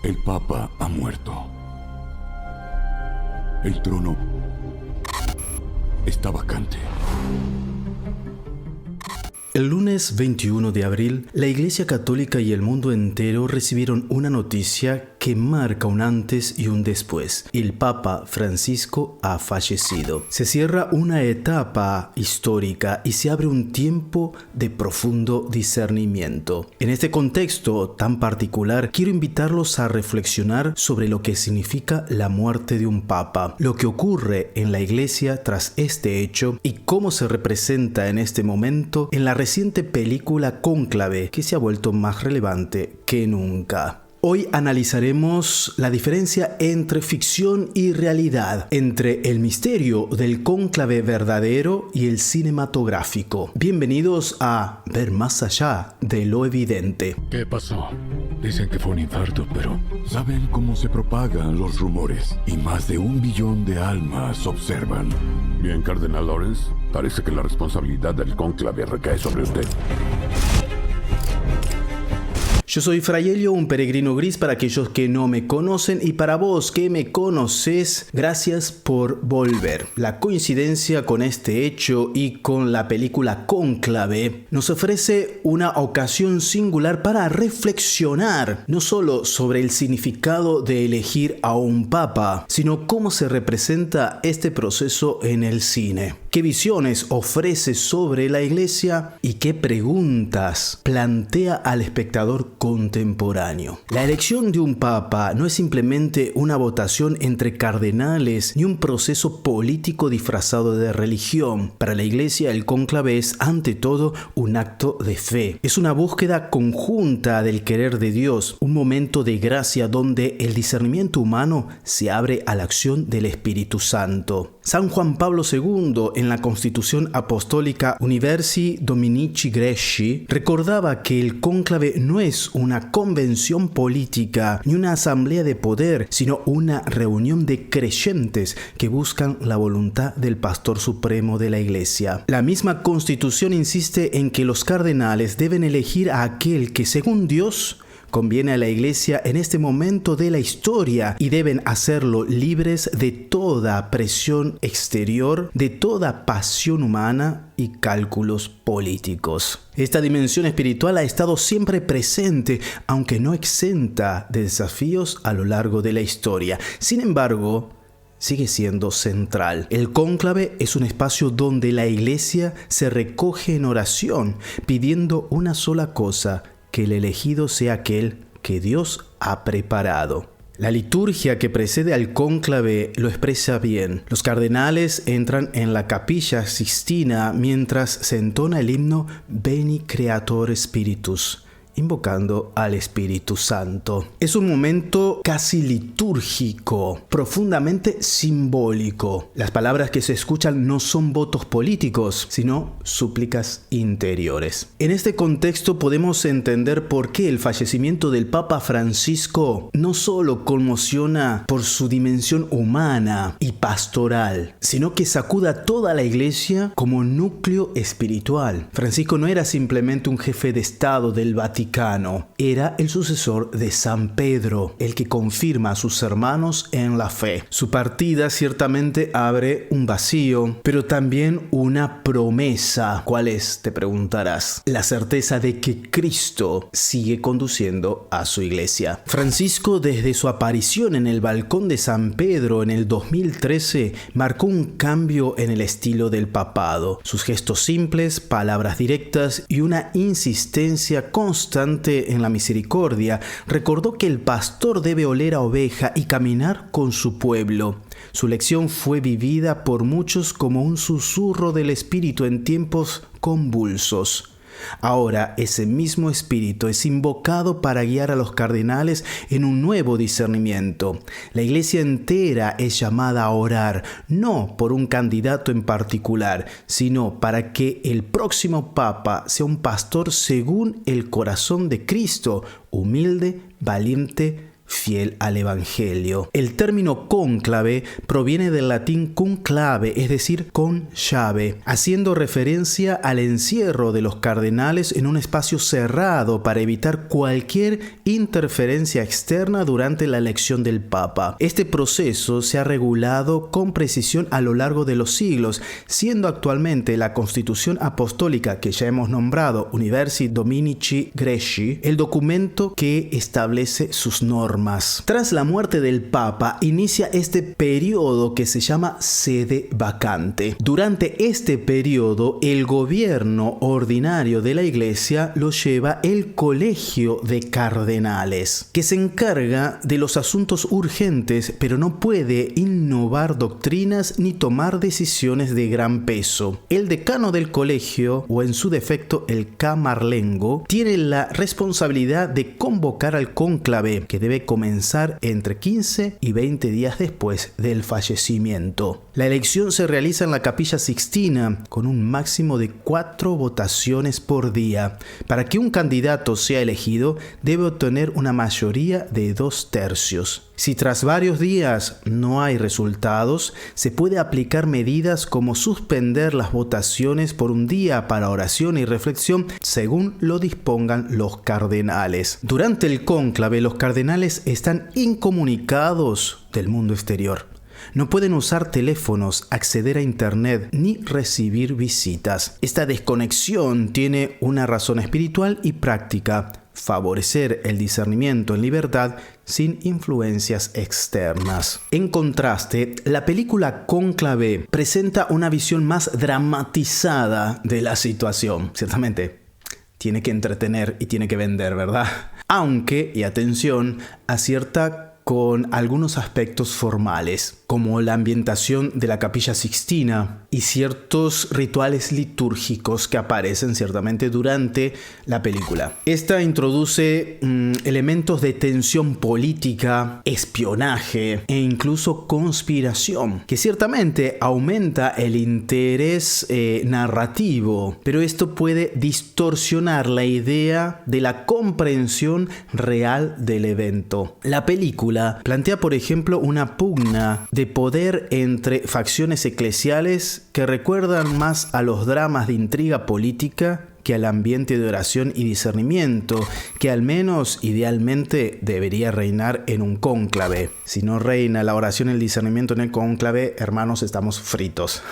El Papa ha muerto. El trono está vacante. El lunes 21 de abril, la Iglesia Católica y el mundo entero recibieron una noticia que marca un antes y un después. El Papa Francisco ha fallecido. Se cierra una etapa histórica y se abre un tiempo de profundo discernimiento. En este contexto tan particular, quiero invitarlos a reflexionar sobre lo que significa la muerte de un Papa, lo que ocurre en la Iglesia tras este hecho y cómo se representa en este momento en la reciente película Cónclave, que se ha vuelto más relevante que nunca. Hoy analizaremos la diferencia entre ficción y realidad, entre el misterio del cónclave verdadero y el cinematográfico. Bienvenidos a Ver más allá de lo evidente. ¿Qué pasó? Dicen que fue un infarto, pero saben cómo se propagan los rumores y más de 1 billón de almas observan. Bien, Cardenal Lawrence, parece que la responsabilidad del cónclave recae sobre usted. Yo soy Fray Elio, un peregrino gris para aquellos que no me conocen, y para vos que me conoces, gracias por volver. La coincidencia con este hecho y con la película Cónclave nos ofrece una ocasión singular para reflexionar no solo sobre el significado de elegir a un papa, sino cómo se representa este proceso en el cine. ¿Qué visiones ofrece sobre la Iglesia y qué preguntas plantea al espectador contemporáneo? La elección de un papa no es simplemente una votación entre cardenales ni un proceso político disfrazado de religión. Para la Iglesia, el cónclave es ante todo un acto de fe. Es una búsqueda conjunta del querer de Dios, un momento de gracia donde el discernimiento humano se abre a la acción del Espíritu Santo. San Juan Pablo II, en la Constitución Apostólica Universi Dominici Greci, recordaba que el cónclave no es una convención política ni una asamblea de poder, sino una reunión de creyentes que buscan la voluntad del pastor supremo de la Iglesia. La misma Constitución insiste en que los cardenales deben elegir a aquel que, según Dios, conviene a la Iglesia en este momento de la historia, y deben hacerlo libres de toda presión exterior, de toda pasión humana y cálculos políticos. Esta dimensión espiritual ha estado siempre presente, aunque no exenta de desafíos a lo largo de la historia. Sin embargo, sigue siendo central. El cónclave es un espacio donde la Iglesia se recoge en oración, pidiendo una sola cosa: que el elegido sea aquel que Dios ha preparado. La liturgia que precede al cónclave lo expresa bien. Los cardenales entran en la capilla Sixtina mientras se entona el himno Veni Creator Spiritus, invocando al Espíritu Santo. Es un momento casi litúrgico, profundamente simbólico. Las palabras que se escuchan no son votos políticos, sino súplicas interiores. En este contexto podemos entender por qué el fallecimiento del Papa Francisco no solo conmociona por su dimensión humana y pastoral, sino que sacuda a toda la Iglesia como núcleo espiritual. Francisco no era simplemente un jefe de Estado del Vaticano, era el sucesor de San Pedro, el que confirma a sus hermanos en la fe. Su partida ciertamente abre un vacío, pero también una promesa. ¿Cuál es?, te preguntarás. La certeza de que Cristo sigue conduciendo a su Iglesia. Francisco, desde su aparición en el balcón de San Pedro en el 2013, marcó un cambio en el estilo del papado. Sus gestos simples, palabras directas y una insistencia constante en la misericordia recordó que el pastor debe oler a oveja y caminar con su pueblo. Su lección fue vivida por muchos como un susurro del Espíritu en tiempos convulsos. Ahora ese mismo espíritu es invocado para guiar a los cardenales en un nuevo discernimiento. La Iglesia entera es llamada a orar, no por un candidato en particular, sino para que el próximo Papa sea un pastor según el corazón de Cristo, humilde, valiente fiel al Evangelio. El término cónclave proviene del latín conclave, es decir, con llave, haciendo referencia al encierro de los cardenales en un espacio cerrado para evitar cualquier interferencia externa durante la elección del Papa. Este proceso se ha regulado con precisión a lo largo de los siglos, siendo actualmente la Constitución Apostólica que ya hemos nombrado, Universi Dominici Greci, el documento que establece sus normas. Tras la muerte del Papa, inicia este periodo que se llama sede vacante. Durante este periodo, el gobierno ordinario de la Iglesia lo lleva el Colegio de Cardenales, que se encarga de los asuntos urgentes, pero no puede innovar doctrinas ni tomar decisiones de gran peso. El decano del colegio, o en su defecto el camarlengo, tiene la responsabilidad de convocar al cónclave, que debe comenzar entre 15 y 20 días después del fallecimiento. La elección se realiza en la Capilla Sixtina con un máximo de 4 votaciones por día. Para que un candidato sea elegido, debe obtener una mayoría de 2/3. Si tras varios días no hay resultados, se puede aplicar medidas como suspender las votaciones por un día para oración y reflexión según lo dispongan los cardenales. Durante el cónclave, los cardenales están incomunicados del mundo exterior. No pueden usar teléfonos, acceder a internet ni recibir visitas. Esta desconexión tiene una razón espiritual y práctica: favorecer el discernimiento en libertad sin influencias externas. En contraste, la película Cónclave presenta una visión más dramatizada de la situación. Ciertamente, tiene que entretener y tiene que vender, ¿verdad? Aunque, y atención, acierta con algunos aspectos formales, como la ambientación de la Capilla Sixtina y ciertos rituales litúrgicos que aparecen ciertamente durante la película. Esta introduce elementos de tensión política, espionaje e incluso conspiración, que ciertamente aumenta el interés narrativo, pero esto puede distorsionar la idea de la comprensión real del evento. La película plantea, por ejemplo, una pugna de poder entre facciones eclesiales que recuerdan más a los dramas de intriga política que al ambiente de oración y discernimiento, que al menos idealmente debería reinar en un cónclave. Si no reina la oración y el discernimiento en el cónclave, hermanos, estamos fritos.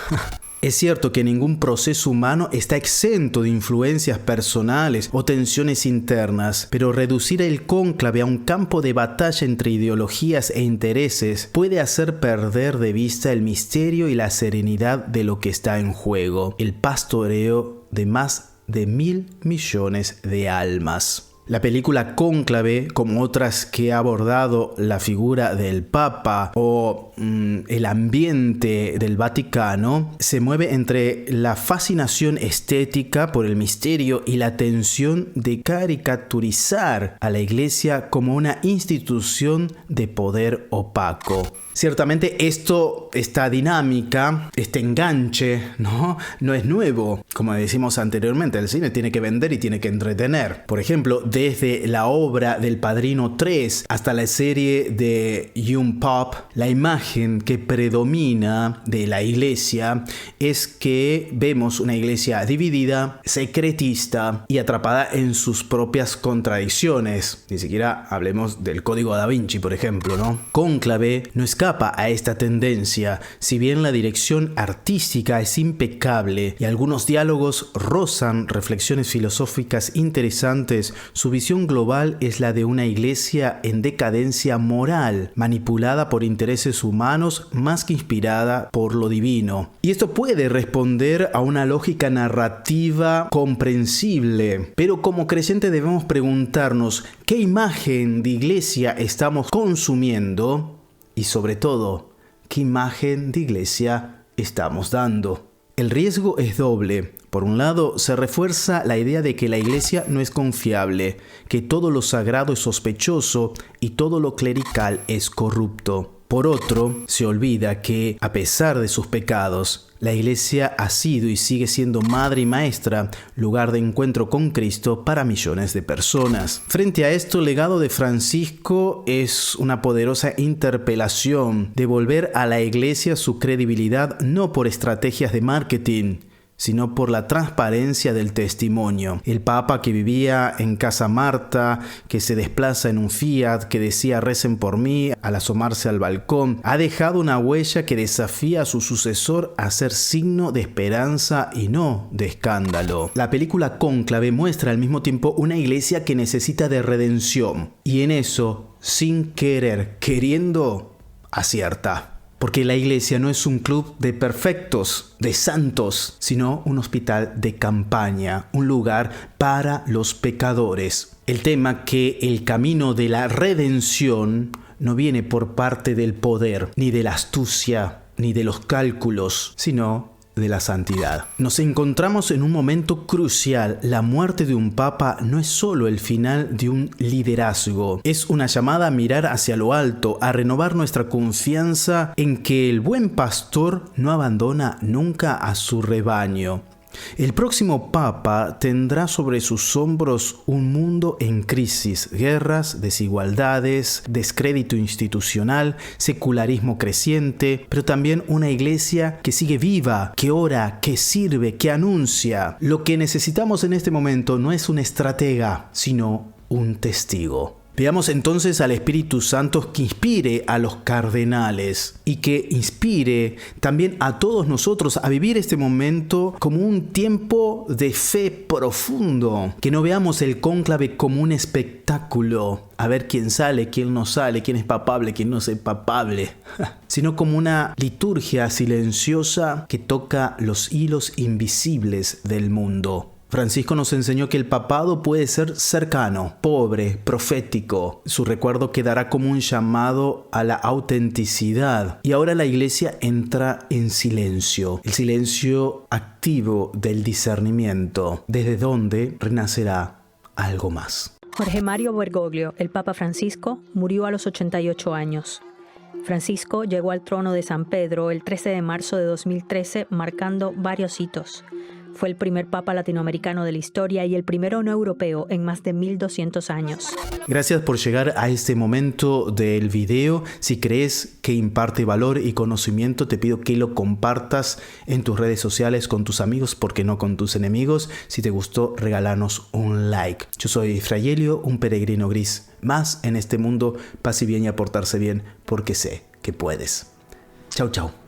Es cierto que ningún proceso humano está exento de influencias personales o tensiones internas, pero reducir el cónclave a un campo de batalla entre ideologías e intereses puede hacer perder de vista el misterio y la serenidad de lo que está en juego: el pastoreo de más de 1.000 millones de almas. La película Cónclave, como otras que ha abordado la figura del Papa o el ambiente del Vaticano, se mueve entre la fascinación estética por el misterio y la tensión de caricaturizar a la Iglesia como una institución de poder opaco. Ciertamente esta dinámica, este enganche, ¿no es nuevo. Como decimos anteriormente, el cine tiene que vender y tiene que entretener. Por ejemplo, desde la obra del Padrino 3 hasta la serie de Young Pop, la imagen que predomina de la iglesia es que vemos una iglesia dividida, secretista y atrapada en sus propias contradicciones. Ni siquiera hablemos del Código Da Vinci, por ejemplo, ¿no? Cónclave no escapa a esta tendencia. Si bien la dirección artística es impecable y algunos diálogos rozan reflexiones filosóficas interesantes, su visión global es la de una iglesia en decadencia moral, manipulada por intereses humanos más que inspirada por lo divino. Y esto puede responder a una lógica narrativa comprensible, pero como creyente debemos preguntarnos qué imagen de iglesia estamos consumiendo y sobre todo, qué imagen de iglesia estamos dando. El riesgo es doble. Por un lado, se refuerza la idea de que la iglesia no es confiable, que todo lo sagrado es sospechoso y todo lo clerical es corrupto. Por otro, se olvida que, a pesar de sus pecados, la Iglesia ha sido y sigue siendo madre y maestra, lugar de encuentro con Cristo para millones de personas. Frente a esto, el legado de Francisco es una poderosa interpelación, devolver a la Iglesia su credibilidad no por estrategias de marketing, sino por la transparencia del testimonio. El Papa que vivía en Casa Marta, que se desplaza en un Fiat, que decía recen por mí al asomarse al balcón, ha dejado una huella que desafía a su sucesor a ser signo de esperanza y no de escándalo. La película Cónclave muestra al mismo tiempo una iglesia que necesita de redención, y en eso, sin querer, queriendo, acierta. Porque la iglesia no es un club de perfectos, de santos, sino un hospital de campaña, un lugar para los pecadores. El tema que el camino de la redención no viene por parte del poder, ni de la astucia, ni de los cálculos, sino de la santidad. Nos encontramos en un momento crucial. La muerte de un papa no es solo el final de un liderazgo, es una llamada a mirar hacia lo alto, a renovar nuestra confianza en que el buen pastor no abandona nunca a su rebaño. El próximo papa tendrá sobre sus hombros un mundo en crisis, guerras, desigualdades, descrédito institucional, secularismo creciente, pero también una iglesia que sigue viva, que ora, que sirve, que anuncia. Lo que necesitamos en este momento no es un estratega, sino un testigo. Veamos entonces al Espíritu Santo que inspire a los cardenales y que inspire también a todos nosotros a vivir este momento como un tiempo de fe profundo. Que no veamos el cónclave como un espectáculo, a ver quién sale, quién no sale, quién es papable, quién no es papable, sino como una liturgia silenciosa que toca los hilos invisibles del mundo. Francisco nos enseñó que el papado puede ser cercano, pobre, profético. Su recuerdo quedará como un llamado a la autenticidad. Y ahora la iglesia entra en silencio, el silencio activo del discernimiento, desde donde renacerá algo más. Jorge Mario Bergoglio, el Papa Francisco, murió a los 88 años. Francisco llegó al trono de San Pedro el 13 de marzo de 2013, marcando varios hitos. Fue el primer papa latinoamericano de la historia y el primero no europeo en más de 1200 años. Gracias por llegar a este momento del video. Si crees que imparte valor y conocimiento, te pido que lo compartas en tus redes sociales con tus amigos, porque no con tus enemigos. Si te gustó, regálanos un like. Yo soy Fraielio, un peregrino gris. Más en este mundo, paz y bien y aportarse bien, porque sé que puedes. Chau, chau.